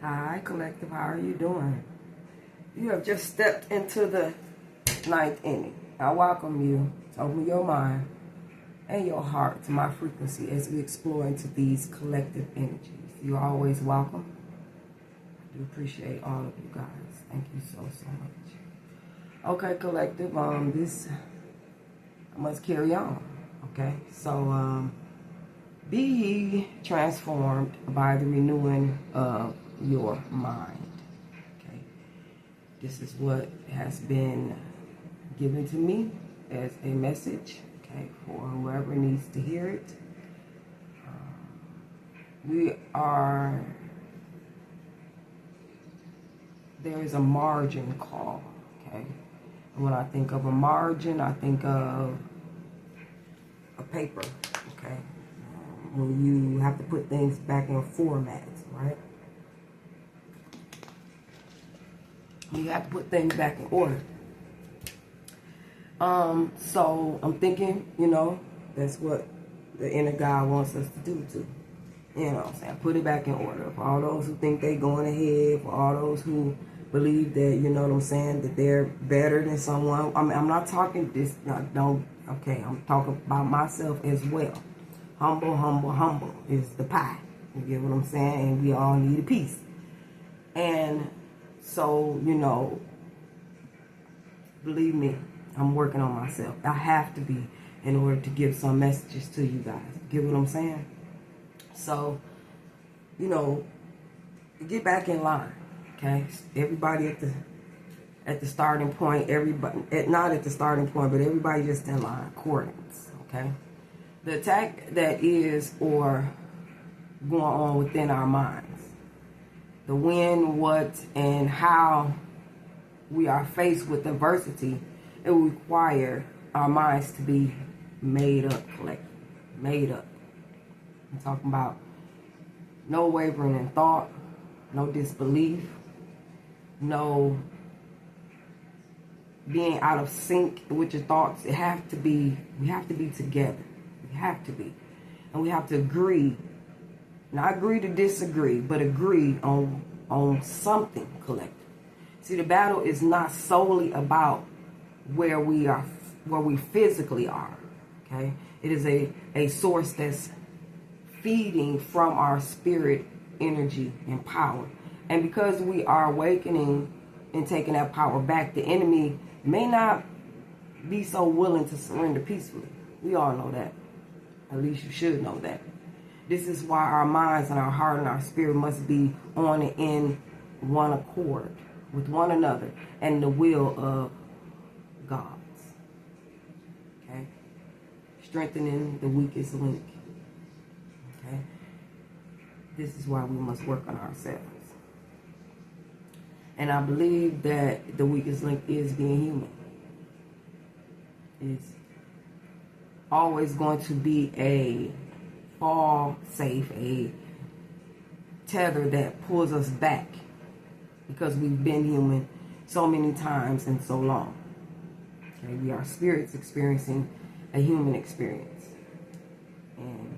Hi, Collective. How are you doing? You have just stepped into the ninth inning. I welcome you to open your mind and your heart to my frequency as we explore into these collective energies. You're always welcome. I do appreciate all of you guys. Thank you so much. Okay, Collective. I must carry on. Okay, so be ye transformed by the renewing of your mind. Okay, this is what has been given to me as a message. Okay, for whoever needs to hear it. There is a margin call. Okay, and when I think of a margin, I think of a paper. Okay, when you have to put things back in formats, right? You have to put things back in order. So I'm thinking, that's what the inner God wants us to do too. What I'm saying? Put it back in order. For all those who think they going ahead, for all those who believe that, that they're better than someone. I mean, I'm not talking this, I'm talking about myself as well. Humble, humble, humble is the pie. You get what I'm saying? And we all need a piece. And so, believe me, I'm working on myself. I have to be in order to give some messages to you guys. Get what I'm saying? So, get back in line. Okay? Everybody at the starting point, not at the starting point, but everybody just in line, accordance. Okay? The attack that is or going on within our minds. The when, what, and how we are faced with adversity, it will require our minds to be made up, collective. Made up. I'm talking about no wavering in thought, no disbelief, no being out of sync with your thoughts. We have to be together. We have to be. And we have to agree. Not agree to disagree, but agree on something collective. See, the battle is not solely about where we physically are. Okay? It is a source that's feeding from our spirit energy and power. And because we are awakening and taking that power back, the enemy may not be so willing to surrender peacefully. We all know that. At least you should know that. This is why our minds and our heart and our spirit must be on and in one accord with one another and the will of God. Okay? Strengthening the weakest link. Okay? This is why we must work on ourselves. And I believe that the weakest link is being human. It's always going to be a fall safe, a tether that pulls us back because we've been human so many times and so long. Okay, we are spirits experiencing a human experience. And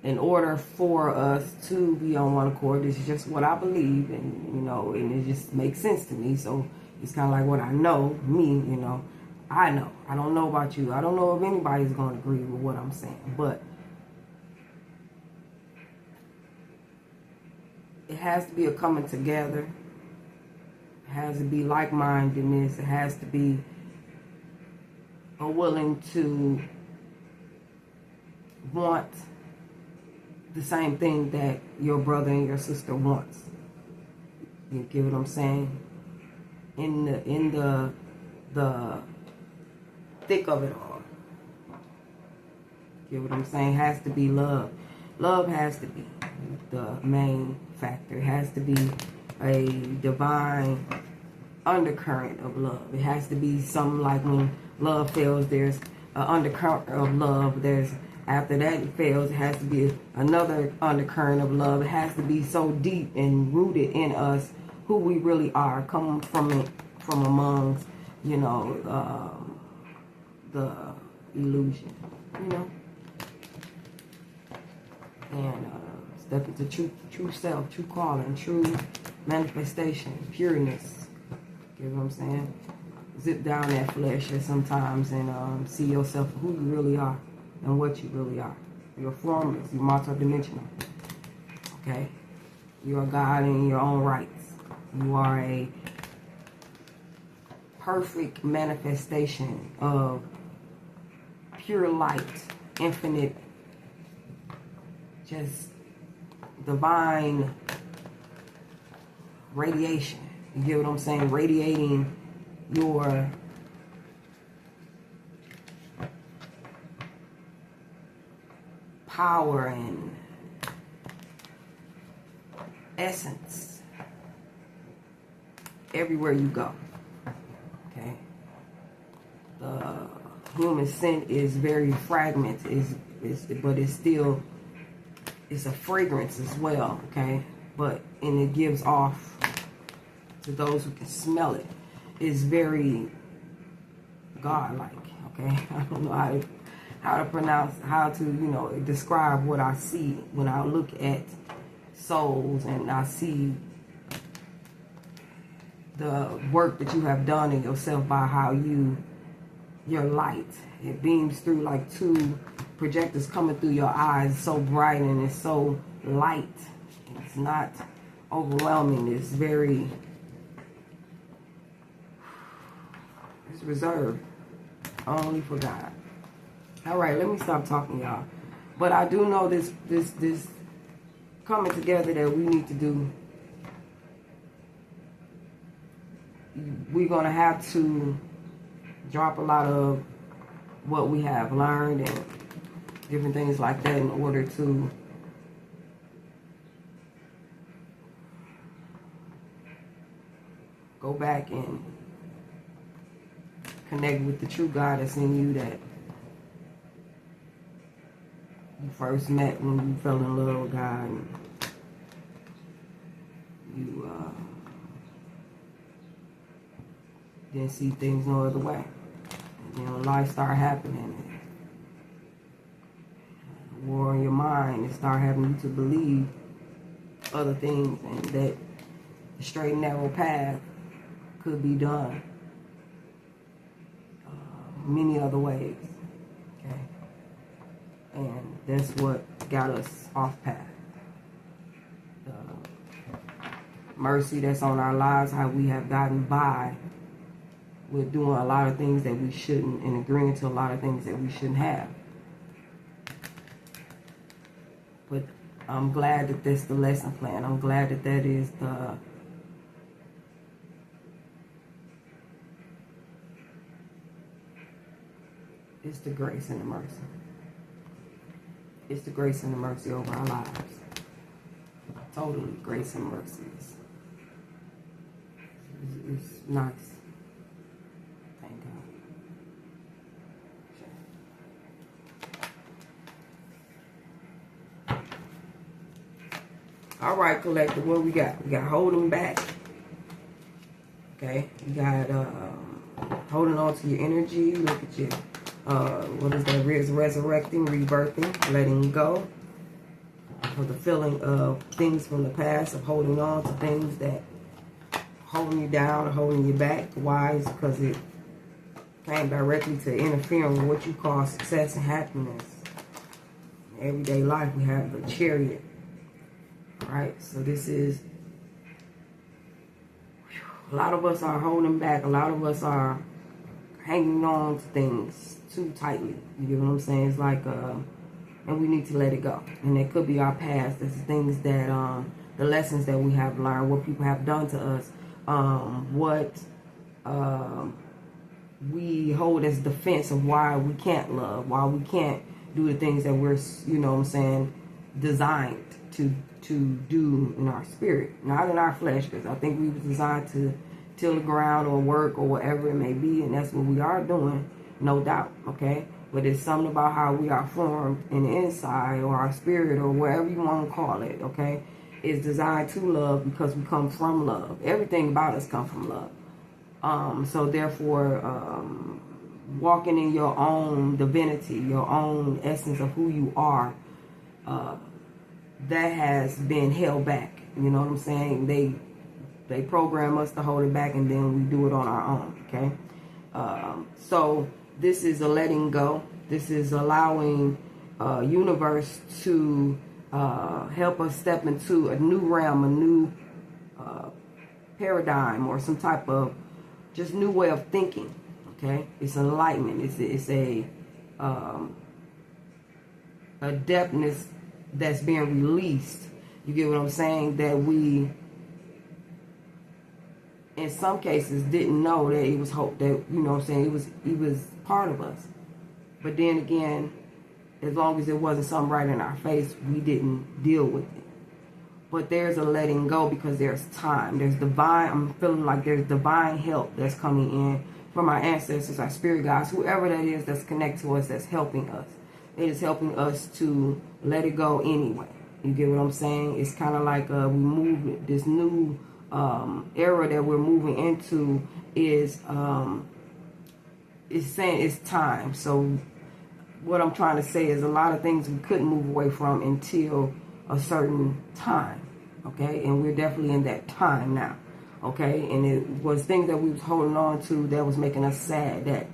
in order for us to be on one accord, this is just what I believe, and and it just makes sense to me. So it's kind of like what I know, I know. I don't know about you. I don't know if anybody's going to agree with what I'm saying, but it has to be a coming together. It has to be like-mindedness. It has to be a willing to want the same thing that your brother and your sister wants. You get what I'm saying? In the thick of it all. Get what I'm saying? It has to be love. Love has to be the main factor. It has to be a divine undercurrent of love. It has to be something like when love fails, there's an undercurrent of love. After that it fails, it has to be another undercurrent of love. It has to be so deep and rooted in us who we really are, come from amongst, the illusion, and the true self, true calling, true manifestation, pureness. You know what I'm saying? Zip down that flesh at sometimes and see yourself for who you really are and what you really are. You're formless, you're multidimensional. Okay? You're a God in your own rights. You are a perfect manifestation of pure light, infinite, just divine radiation. You get what I'm saying? Radiating your power and essence everywhere you go. Okay? The human scent is very fragmented, but it's still, it's a fragrance as well, okay? And it gives off to those who can smell it. It's very God-like, okay? I don't know how to pronounce, how to, describe what I see when I look at souls and I see the work that you have done in yourself by how your light, it beams through like two projectors coming through your eyes, so bright and it's so light. It's not overwhelming. It's very, it's reserved only for God. All right, let me stop talking, y'all. But I do know this coming together that we need to do. We're going to have to drop a lot of what we have learned and different things like that in order to go back and connect with the true God that's in you that you first met when you fell in love with God and you didn't see things no other way. And then when life started happening, war in your mind, it started having you to believe other things and that the straight and narrow path could be done many other ways. Okay? And that's what got us off path. The mercy that's on our lives, how we have gotten by with doing a lot of things that we shouldn't and agreeing to a lot of things that we shouldn't have. But I'm glad that that's the lesson plan. I'm glad that that is it's the grace and the mercy. It's the grace and the mercy over our lives. Totally grace and mercy. It's nice. Thank God. All right, collective, what we got? We got holding back. Okay, we got holding on to your energy. Look at you. What is that? Resurrecting, rebirthing, letting go of the feeling of things from the past, of holding on to things that holding you down or holding you back. Why? Is because it came directly to interfering with what you call success and happiness. In everyday life, we have the chariot. Right? So this is, a lot of us are holding back. A lot of us are hanging on to things too tightly. You get what I'm saying? It's like, and we need to let it go. And it could be our past. It's things that, the lessons that we have learned, what people have done to us, what we hold as defense of why we can't love, why we can't do the things that we're, designed to do in our spirit, not in our flesh, because I think we were designed to till the ground or work or whatever it may be, and that's what we are doing, no doubt, okay? But it's something about how we are formed in the inside, or our spirit, or whatever you want to call it, okay? It's designed to love because we come from love. Everything about us comes from love. So therefore, walking in your own divinity, your own essence of who you are, that has been held back. You know what I'm saying? They program us to hold it back, and then we do it on our own. Okay. So this is a letting go. This is allowing universe to help us step into a new realm, a new paradigm, or some type of just new way of thinking. Okay, it's enlightenment. It's a depthness that's being released. You get what I'm saying? That we, in some cases, didn't know that it was hope. That, you know what I'm saying, it was part of us. But then again, as long as it wasn't something right in our face, we didn't deal with it. But there's a letting go because there's time. There's divine, I'm feeling like there's divine help that's coming in from our ancestors, our spirit guides, whoever that is that's connected to us, that's helping us. It is helping us to let it go anyway. You get what I'm saying? It's kind of like we move this new era that we're moving into is saying it's time. So what I'm trying to say is a lot of things we couldn't move away from until a certain time. Okay, and we're definitely in that time now. Okay, and it was things that we was holding on to that was making us sad, that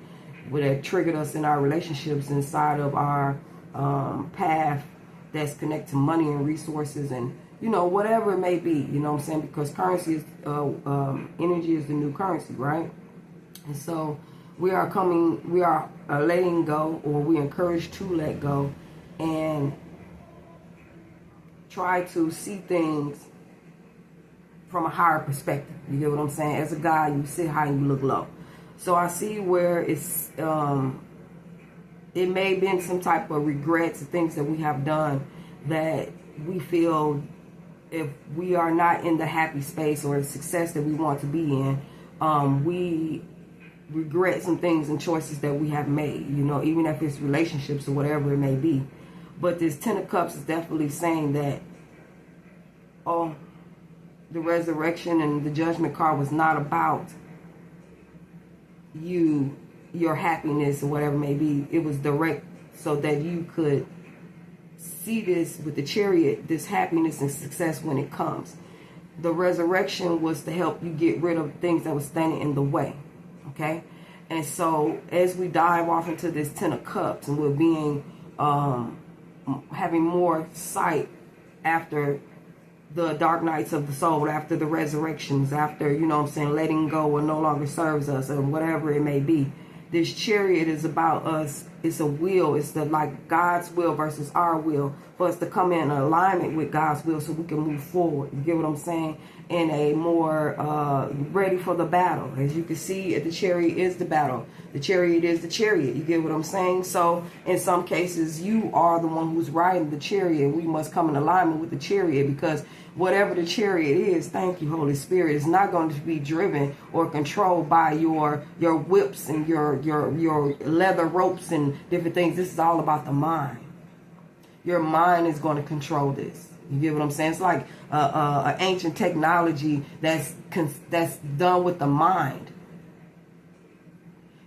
would have triggered us in our relationships inside of our path that's connected to money and resources, and you know, whatever it may be. You know what I'm saying? Because currency is energy is the new currency, right? And so we are letting go, or we encourage to let go, and try to see things from a higher perspective. You get what I'm saying? As a guy, you sit high and you look low. So I see where it's it may have been some type of regrets and things that we have done that we feel, if we are not in the happy space or the success that we want to be in, we regret some things and choices that we have made, you know, even if it's relationships or whatever it may be. But this Ten of Cups is definitely saying that, oh, the resurrection and the judgment card was not about your happiness or whatever it may be. It was direct so that you could see this with the Chariot, this happiness and success when it comes. The resurrection was to help you get rid of things that were standing in the way. Okay? And so as we dive off into this Ten of Cups, and we're being having more sight after the dark nights of the soul, after the resurrections, after, you know what I'm saying, letting go what no longer serves us, or whatever it may be. This Chariot is about us. It's a will. It's the like God's will versus our will, for us to come in alignment with God's will so we can move forward. You get what I'm saying? In a more ready for the battle. As you can see, the Chariot is the battle. The Chariot is the Chariot. You get what I'm saying? So in some cases, you are the one who's riding the Chariot. We must come in alignment with the Chariot, because whatever the Chariot is, thank you, Holy Spirit, is not going to be driven or controlled by your whips and your leather ropes and different things. This is all about the mind. Your mind is going to control this. You get what I'm saying? It's like an ancient technology that's done with the mind.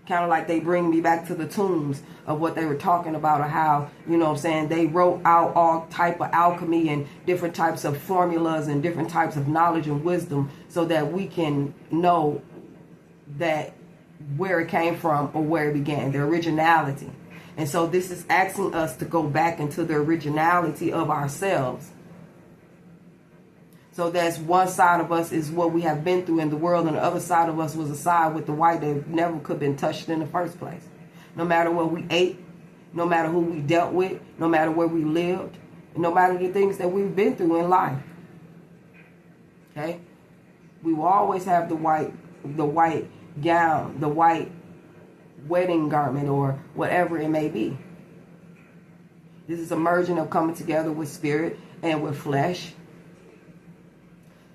Kind of like they bring me back to the tombs of what they were talking about, or how, you know what I'm saying, they wrote out all type of alchemy and different types of formulas and different types of knowledge and wisdom, so that we can know that where it came from or where it began, the originality. And so this is asking us to go back into the originality of ourselves. So that's one side of us is what we have been through in the world, and the other side of us was a side with the white that never could have been touched in the first place. No matter what we ate, no matter who we dealt with, no matter where we lived, no matter the things that we've been through in life. Okay? We will always have the white gown, the white wedding garment, or whatever it may be. This is a merging of coming together with spirit and with flesh,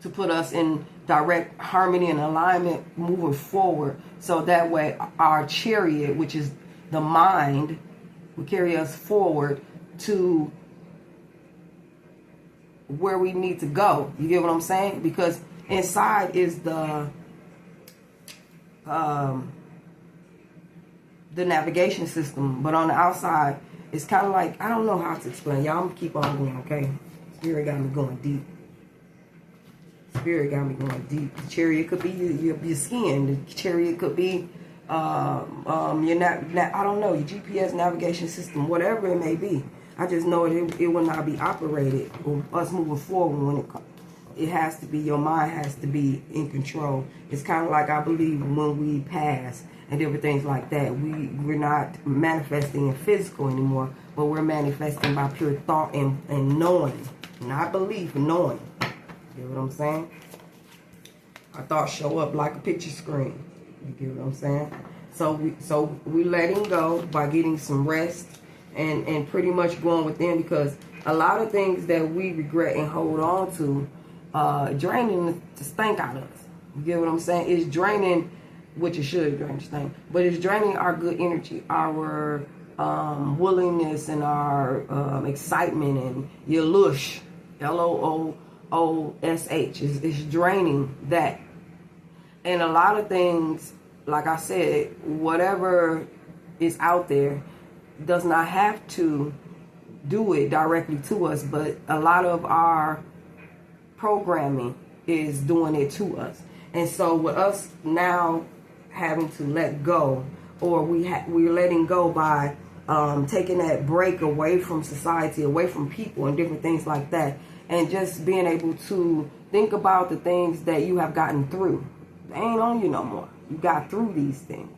to put us in direct harmony and alignment moving forward, so that way our Chariot, which is the mind, will carry us forward to where we need to go. You get what I'm saying? Because inside is the navigation system, but on the outside it's kind of like, I don't know how to explain. Y'all, I'm gonna keep on going, okay? Spirit got me going deep. Spirit got me going deep. The chariot could be your skin. The chariot could be I don't know, your GPS navigation system, whatever it may be. I just know it will not be operated, or us moving forward when it has to be, your mind has to be in control. It's kind of like, I believe, when we pass and different things like that, we're not manifesting in physical anymore, but we're manifesting by pure thought and knowing, not belief, knowing. You get what I'm saying? Our thoughts show up like a picture screen. You get what I'm saying? So we letting go by getting some rest and pretty much going within, because a lot of things that we regret and hold on to draining the stank out of us. You get what I'm saying? It's draining, which it should drain the stank, but it's draining our good energy, our willingness, and our excitement, and your lush, LOOSH. It's draining that. And a lot of things, like I said, whatever is out there does not have to do it directly to us, but a lot of our programming is doing it to us. And so with us now having to let go, or we're letting go by taking that break away from society, away from people and different things like that, and just being able to think about the things that you have gotten through. They ain't on you no more. You got through these things.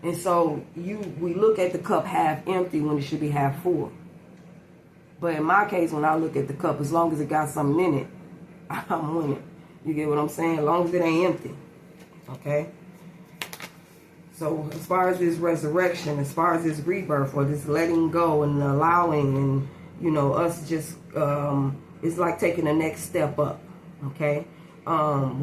And so we look at the cup half empty when it should be half full. But in my case, when I look at the cup, as long as it got something in it, I'm winning. You get what I'm saying? As long as it ain't empty. Okay? So as far as this resurrection, as far as this rebirth, or this letting go and allowing, and us just it's like taking the next step up. Okay?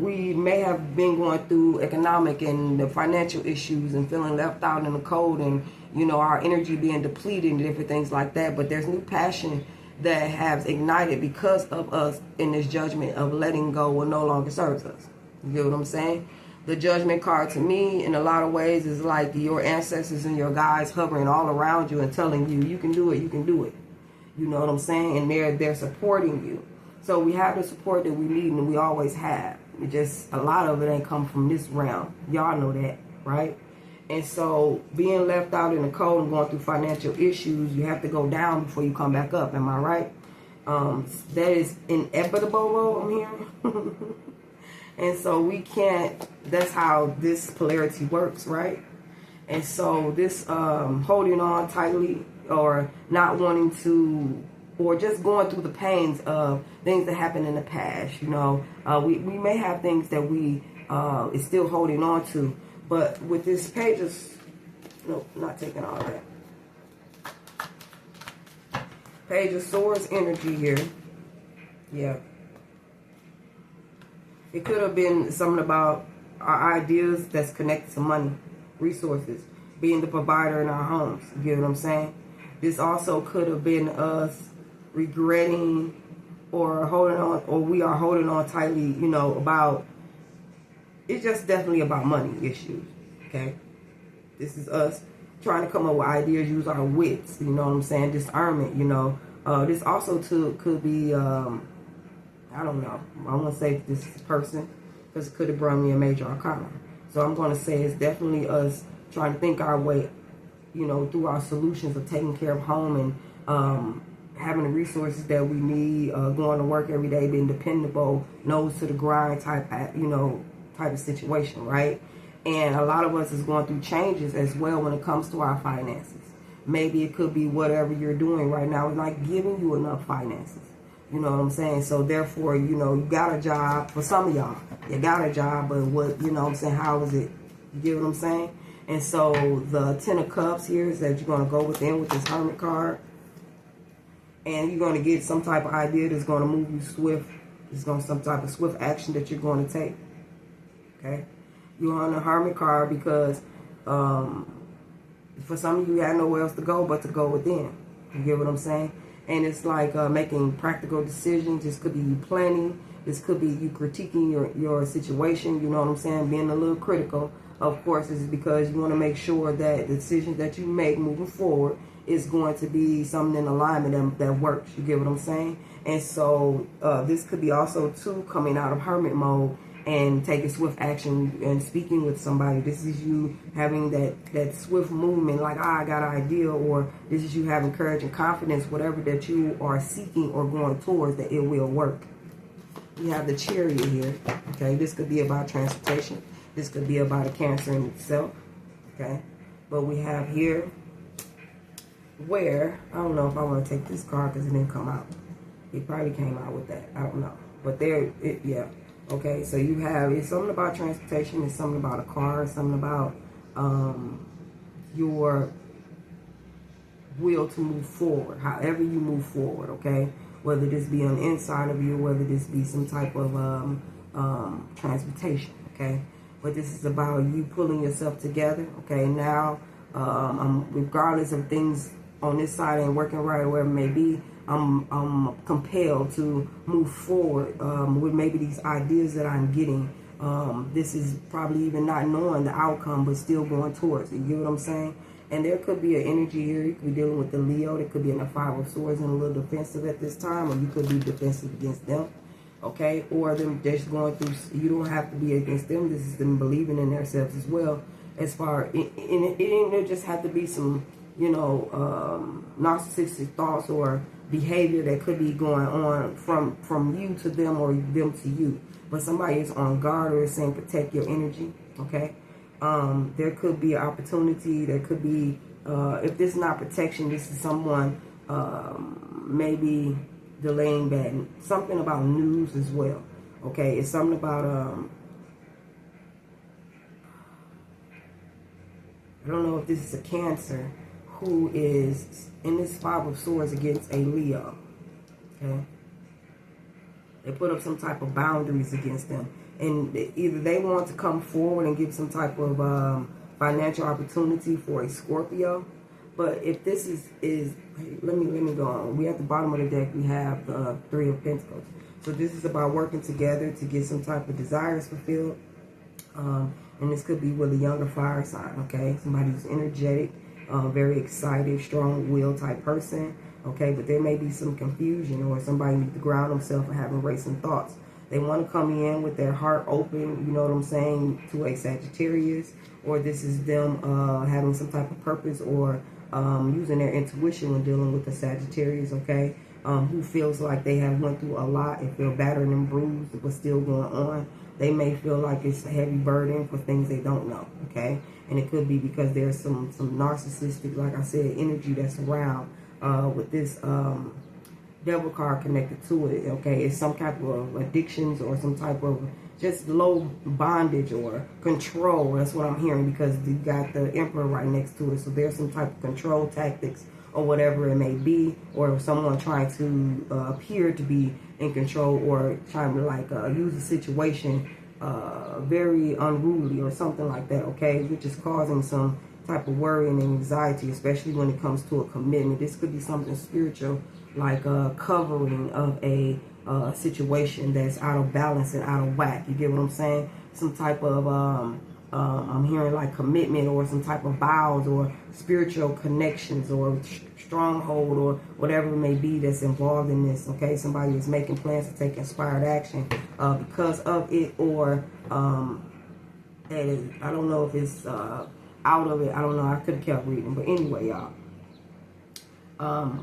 We may have been going through economic and the financial issues and feeling left out in the cold, and our energy being depleted and different things like that, but there's new passion that has ignited because of us in this judgment of letting go what no longer serves us. You get what I'm saying? The judgment card to me in a lot of ways is like your ancestors and your guides hovering all around you and telling you, you can do it, you can do it. You know what I'm saying? And they're supporting you. So we have the support that we need, and we always have. It just, a lot of it ain't come from this realm. Y'all know that, right? And so being left out in the cold and going through financial issues, you have to go down before you come back up. Am I right? That is inevitable, I'm hearing. And so we can't, that's how this polarity works, right? And so this holding on tightly, or not wanting to, or just going through the pains of things that happened in the past. We may have things that we is still holding on to, but with this page not taking all that. Page of Swords energy here. Yeah. It could have been something about our ideas that's connected to money, resources, being the provider in our homes. You get what I'm saying? This also could have been us regretting or holding on, or we are holding on tightly, about, it's just definitely about money issues, okay? This is us trying to come up with ideas, use our wits, you know what I'm saying, discernment, This also could be, I don't know, I won't say this person, because it could have brought me a major arcana. So I'm going to say it's definitely us trying to think our way, through our solutions of taking care of home and having the resources that we need, going to work every day, being dependable, nose to the grind type of situation, right? And a lot of us is going through changes as well when it comes to our finances. Maybe it could be whatever you're doing right now is not giving you enough finances. You know what I'm saying? So therefore, you got a job. For some of y'all, you got a job, but what, how is it? You get what I'm saying? And so the Ten of Cups here is that you're going to go within with this Hermit card. And you're going to get some type of idea that's going to move you swift. It's going to some type of swift action that you're going to take. Okay? You're on the Hermit card because for some of you had nowhere else to go but to go within. You get what I'm saying? And it's like making practical decisions. This could be you planning. This could be you critiquing your situation. You know what I'm saying? Being a little critical. Of course, this is because you want to make sure that the decisions that you make moving forward is going to be something in alignment that works. You get what I'm saying? And so this could be also too coming out of hermit mode and taking swift action and speaking with somebody. This is you having that swift movement, like, I got an idea, or this is you having courage and confidence, whatever that you are seeking or going towards, that it will work. We have the Chariot here, okay? This could be about transportation. This could be about a Cancer in itself, okay? But we have here where, I don't know if I want to take this card because it didn't come out. It probably came out with that. I don't know. But there, yeah. Okay, so you have, it's something about transportation, it's something about a car, it's something about your will to move forward, however you move forward, okay? Whether this be on the inside of you, whether this be some type of transportation, okay? But this is about you pulling yourself together, okay? Now, regardless of things on this side ain't working right, or whatever it may be, I'm compelled to move forward with maybe these ideas that I'm getting. This is probably even not knowing the outcome, but still going towards it. You get what I'm saying? And there could be an energy here. You could be dealing with the Leo. There could be in the Five of Swords and a little defensive at this time, or you could be defensive against them. Okay? Or them just going through, you don't have to be against them. This is them believing in themselves as well. As far, it ain't just have to be some, you know, narcissistic thoughts or behavior that could be going on from you to them or them to you. But somebody is on guard or is saying protect your energy, okay? There could be an opportunity. There could be, if this is not protection, this is someone maybe delaying bad. Something about news as well, okay? It's something about, I don't know if this is a Cancer who is in this Five of Swords against a Leo, okay? They put up some type of boundaries against them. And either they want to come forward and give some type of financial opportunity for a Scorpio. But if this is let me go on. We at the bottom of the deck, we have the Three of Pentacles. So this is about working together to get some type of desires fulfilled. And this could be with a younger fire sign, okay? Somebody who's energetic, very excited, strong-willed type person, okay? But there may be some confusion, or somebody needs to ground themselves and having racing thoughts. They want to come in with their heart open, you know what I'm saying, to a Sagittarius, or this is them having some type of purpose, or using their intuition when dealing with the Sagittarius, okay? Who feels like they have went through a lot and feel battered and bruised, but still going on. They may feel like it's a heavy burden for things they don't know, okay? And it could be because there's some narcissistic, like I said, energy that's around with this Devil card connected to it, okay? It's some type of addictions or some type of just low bondage or control. That's what I'm hearing, because you got the Emperor right next to it. So there's some type of control tactics or whatever it may be, or someone trying to appear to be in control, or trying to like use a situation very unruly or something like that, okay? Which is causing some type of worry and anxiety, especially when it comes to a commitment. This could be something spiritual, like a covering of a situation that's out of balance and out of whack. You get what I'm saying? Some type of I'm hearing like commitment, or some type of vows, or spiritual connections, or stronghold, or whatever it may be that's involved in this, okay? Somebody is making plans to take inspired action because of it, or I don't know if it's out of it. I don't know. I could have kept reading. But anyway, y'all,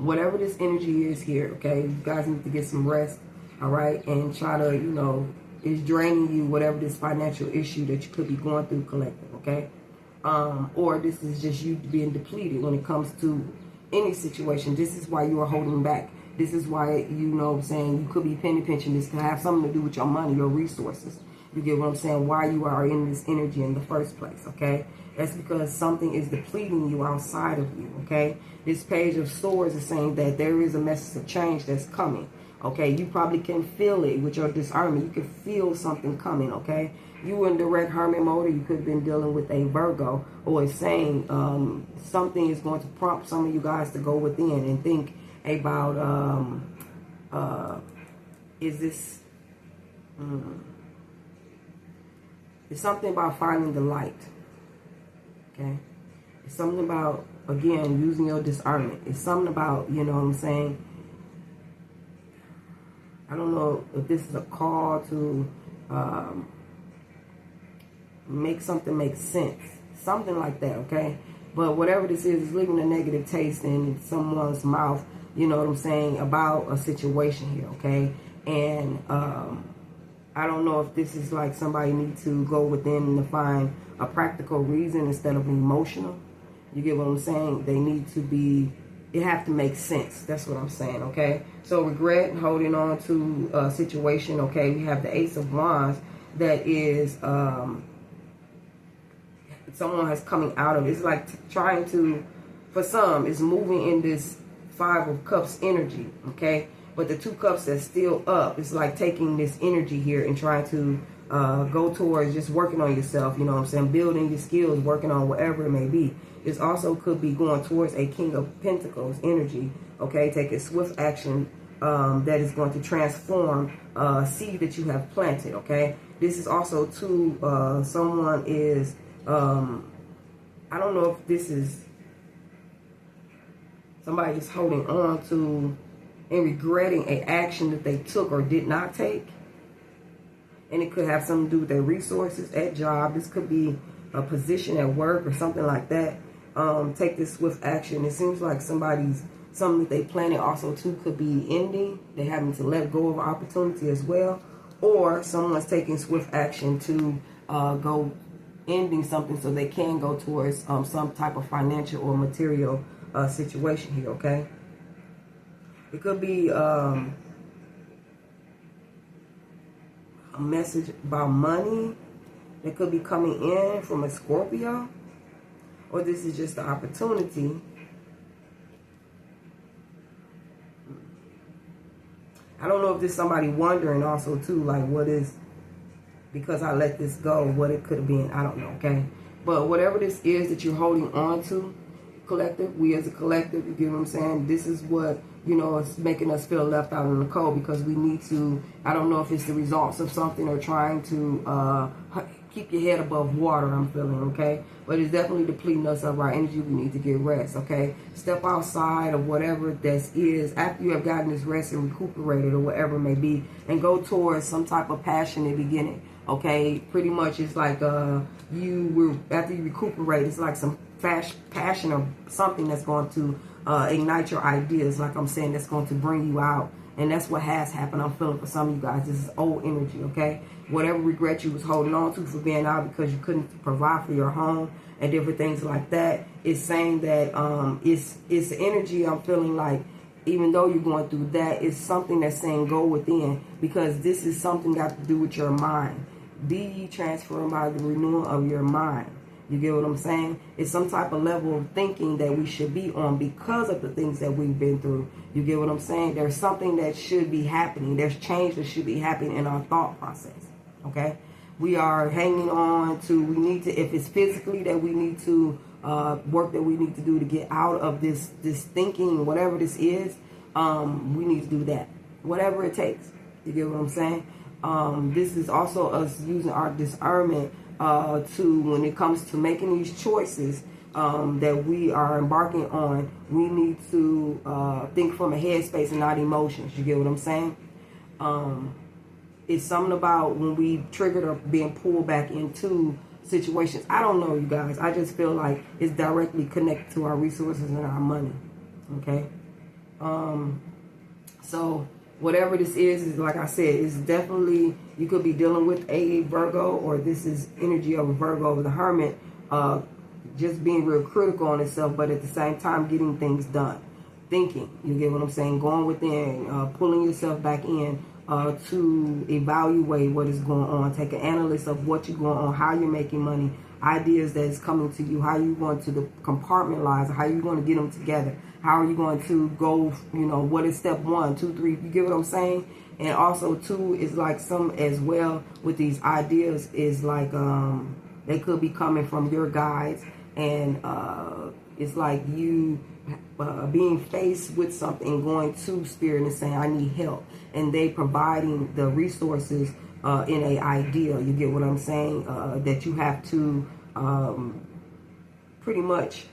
whatever this energy is here, okay, you guys need to get some rest, all right? And try to, you know, is draining you, whatever this financial issue that you could be going through collective, okay? Or this is just you being depleted when it comes to any situation. This is why you are holding back. This is why, you know what I'm saying, you could be penny pinching. This can have something to do with your money, your resources. You get what I'm saying? Why you are in this energy in the first place, okay? That's because something is depleting you outside of you, okay? This Page of Swords is saying that there is a message of change that's coming, okay? You probably can feel it with your discernment. You can feel something coming, okay? You in direct hermit mode, or you could have been dealing with a Virgo, or it's saying something is going to prompt some of you guys to go within and think about, is this... It's something about finding the light, okay? It's something about, again, using your discernment. It's something about, you know what I'm saying, I don't know if this is a call to make something make sense. Something like that, okay? But whatever this is leaving a negative taste in someone's mouth, you know what I'm saying, about a situation here, okay? And I don't know if this is like somebody needs to go within to find a practical reason instead of emotional. You get what I'm saying? They need to be, it have to make sense. That's what I'm saying, okay? So regret, holding on to a situation, okay? We have the Ace of Wands that is, someone has coming out of it. It's like trying to, for some, it's moving in this Five of Cups energy, okay? But the Two Cups that's still up, it's like taking this energy here and trying to go towards just working on yourself, you know what I'm saying? Building your skills, working on whatever it may be. This also could be going towards a King of Pentacles energy, okay? Taking swift action that is going to transform seed that you have planted, okay? This is also too, someone is, I don't know if this is somebody just holding on to and regretting an action that they took or did not take. And it could have something to do with their resources at job. This could be a position at work or something like that. Take this swift action. It seems like something that they planted also too could be ending. They're having to let go of an opportunity as well. Or someone's taking swift action to go ending something so they can go towards some type of financial or material situation here, okay? It could be a message about money that could be coming in from a Scorpio, or this is just the opportunity. I don't know if there's somebody wondering also too, like what is, because I let this go, what it could have been, I don't know, okay? But whatever this is that you're holding on to, collective, we as a collective, you get what I'm saying? This is what, you know, it's making us feel left out in the cold because we need to, I don't know if it's the results of something or trying to keep your head above water, I'm feeling, okay? But it's definitely depleting us of our energy. We need to get rest, okay? Step outside of whatever this is after you have gotten this rest and recuperated or whatever it may be, and go towards some type of passionate beginning, okay? Pretty much it's like after you recuperate, it's like some passion or something that's going to ignite your ideas, like I'm saying, that's going to bring you out. And that's what has happened. I'm feeling for some of you guys. This is old energy, okay? Whatever regret you was holding on to for being out because you couldn't provide for your home and different things like that, it's saying that it's energy. I'm feeling like even though you're going through that, it's something that's saying go within, because this is something got to do with your mind. Be ye transformed by the renewal of your mind. You get what I'm saying? It's some type of level of thinking that we should be on because of the things that we've been through. You get what I'm saying? There's something that should be happening. There's change that should be happening in our thought process. Okay? We are hanging on to, we need to, if it's physically that we need to, work that we need to do to get out of this thinking, whatever this is, we need to do that. Whatever it takes. You get what I'm saying? This is also us using our discernment to, when it comes to making these choices that we are embarking on, we need to think from a headspace and not emotions. You get what I'm saying? It's something about when we triggered or being pulled back into situations. I don't know, you guys. I just feel like it's directly connected to our resources and our money. Okay? So whatever this is like I said, it's definitely, you could be dealing with a Virgo, or this is energy of a Virgo, the Hermit, just being real critical on itself, but at the same time getting things done. Thinking, you get what I'm saying? Going within, pulling yourself back in to evaluate what is going on. Take an analysis of what you're going on, how you're making money, ideas that is coming to you, how you going to compartmentalize, how you going to get them together, how are you going to go, you know, what is step 1, 2, 3, you get what I'm saying? And also too is like some as well with these ideas is like they could be coming from your guides, and it's like you being faced with something, going to spirit and saying I need help, and they providing the resources in a idea, you get what I'm saying, that you have to pretty much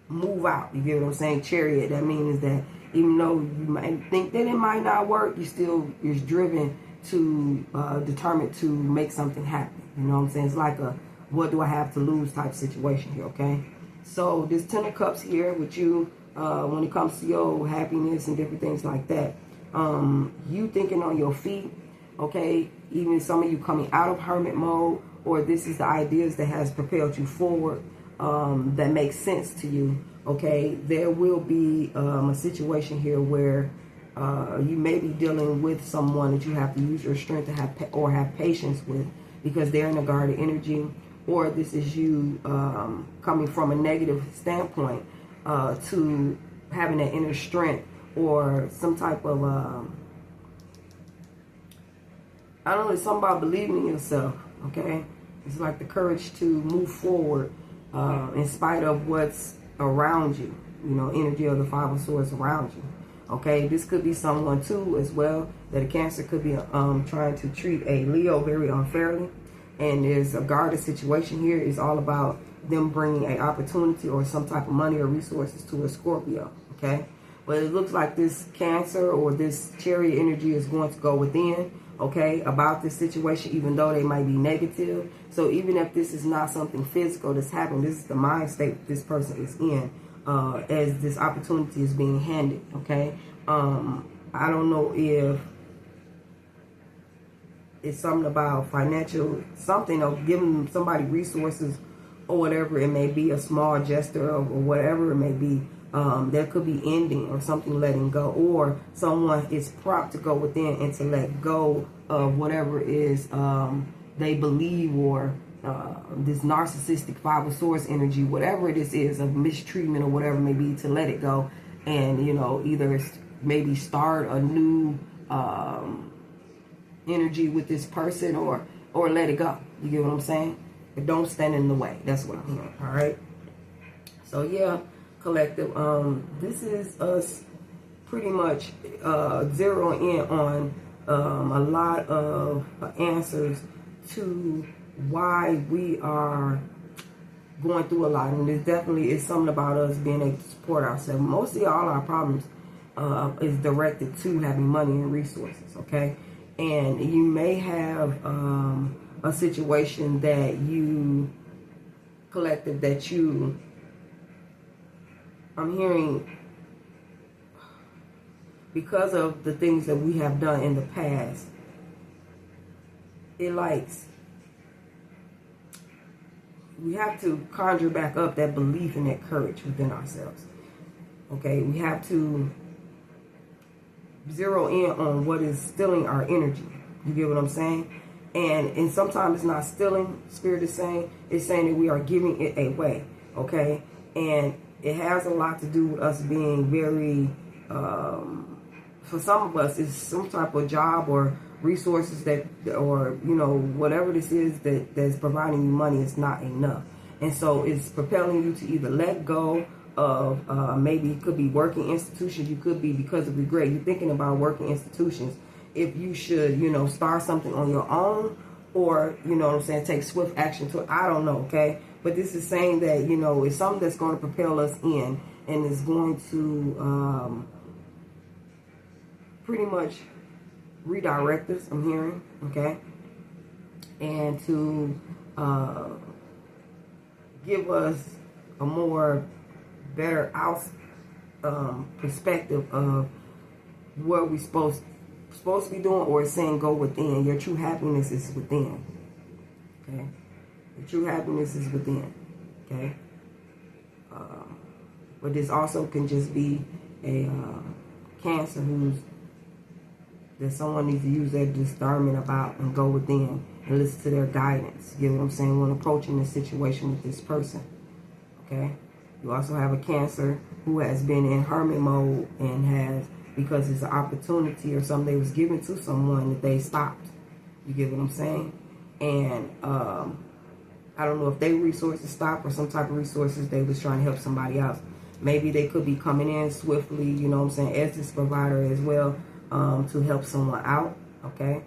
move out, you get what I'm saying? Chariot, that means that Even though you might think that it might not work, you still is driven to determined to make something happen. You know what I'm saying? It's like a what do I have to lose type situation here, okay? So this Ten of Cups here with you, when it comes to your happiness and different things like that, you thinking on your feet, okay? Even some of you coming out of hermit mode, or this is the ideas that has propelled you forward, that makes sense to you, okay? There will be a situation here where you may be dealing with someone that you have to use your strength to have patience with, because they're in a guarded energy, or this is you coming from a negative standpoint to having that inner strength, or some type of I don't know, it's something about believing in yourself, okay? It's like the courage to move forward in spite of what's around you, you know, energy of the Five of Swords around you. Okay, this could be someone too as well, that a Cancer could be trying to treat a Leo very unfairly. And there's a guarded situation here. It's all about them bringing an opportunity or some type of money or resources to a Scorpio, okay? But it looks like this Cancer or this Chariot energy is going to go within, okay, about this situation, even though they might be negative. So even if this is not something physical that's happening, this is the mind state this person is in as this opportunity is being handed, okay? I don't know if it's something about financial, something of giving somebody resources or whatever it may be, a small gesture or whatever it may be. There could be ending or something letting go, or someone is prompt to go within and to let go of whatever is they believe, or this narcissistic Five of Swords energy, whatever it is of mistreatment or whatever it may be, to let it go and, you know, either maybe start a new energy with this person, or let it go. You get what I'm saying? But don't stand in the way. That's what I'm hearing. All right. So yeah, collective. This is us pretty much zeroing in on a lot of answers to why we are going through a lot, and it definitely is something about us being able to support ourselves. Mostly all our problems is directed to having money and resources, okay? And you may have a situation that you, collective, that you, I'm hearing, because of the things that we have done in the past, it likes, we have to conjure back up that belief and that courage within ourselves. Okay, we have to zero in on what is stealing our energy. You get what I'm saying? And sometimes it's not stealing, Spirit is saying, it's saying that we are giving it away. Okay? And it has a lot to do with us being very, for some of us, it's some type of job or resources that, or, you know, whatever this is that's providing you money is not enough. And so it's propelling you to either let go of, maybe it could be working institutions. You could be, because of regret, you're thinking about working institutions, if you should, you know, start something on your own, or, you know what I'm saying, take swift action to it. I don't know, okay? But this is saying that, you know, it's something that's going to propel us in, and is going to pretty much redirect us, I'm hearing, okay? And to give us a more better perspective of what we're supposed to be doing, or it's saying go within. Your true happiness is within, okay? Your true happiness is within, okay? But this also can just be a Cancer that someone needs to use their discernment about and go within and listen to their guidance. You get what I'm saying? When approaching this situation with this person, okay? You also have a Cancer who has been in hermit mode and has, because it's an opportunity or something that was given to someone, that they stopped. You get what I'm saying? And I don't know if they resources stopped or some type of resources they was trying to help somebody else. Maybe they could be coming in swiftly, you know what I'm saying, as this provider as well, to help someone out, okay?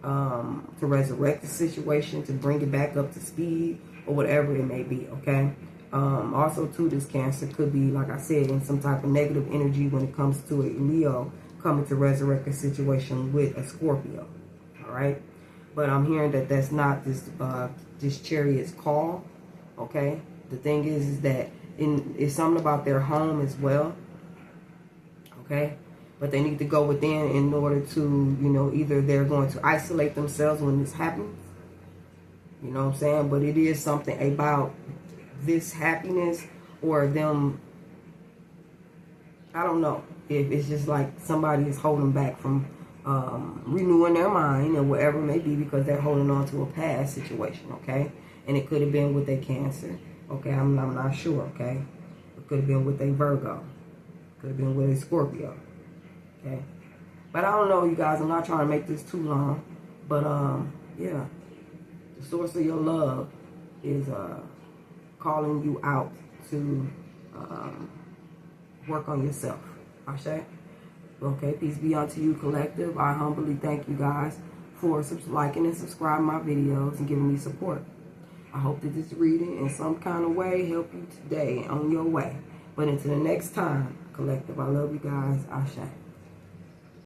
To resurrect the situation, to bring it back up to speed, or whatever it may be, okay? Also, too, this Cancer could be, like I said, in some type of negative energy when it comes to a Leo coming to resurrect a situation with a Scorpio. All right, but I'm hearing that that's not this Chariot's call. Okay, the thing is that it's something about their home as well. Okay, but they need to go within in order to, either they're going to isolate themselves when this happens. You know what I'm saying? But it is something about this happiness or them, I don't know, if it's just like somebody is holding back from renewing their mind or whatever it may be, because they're holding on to a past situation, okay? And it could have been with a Cancer, okay? I'm not sure, okay? It could have been with a Virgo. Could have been with a Scorpio, okay? But I don't know, you guys. I'm not trying to make this too long. But, yeah. The source of your love is calling you out to work on yourself. Ashe? Okay, peace be unto you, collective. I humbly thank you guys for liking and subscribing my videos and giving me support. I hope that this reading in some kind of way help you today on your way. But until the next time, collective, I love you guys. Ashe.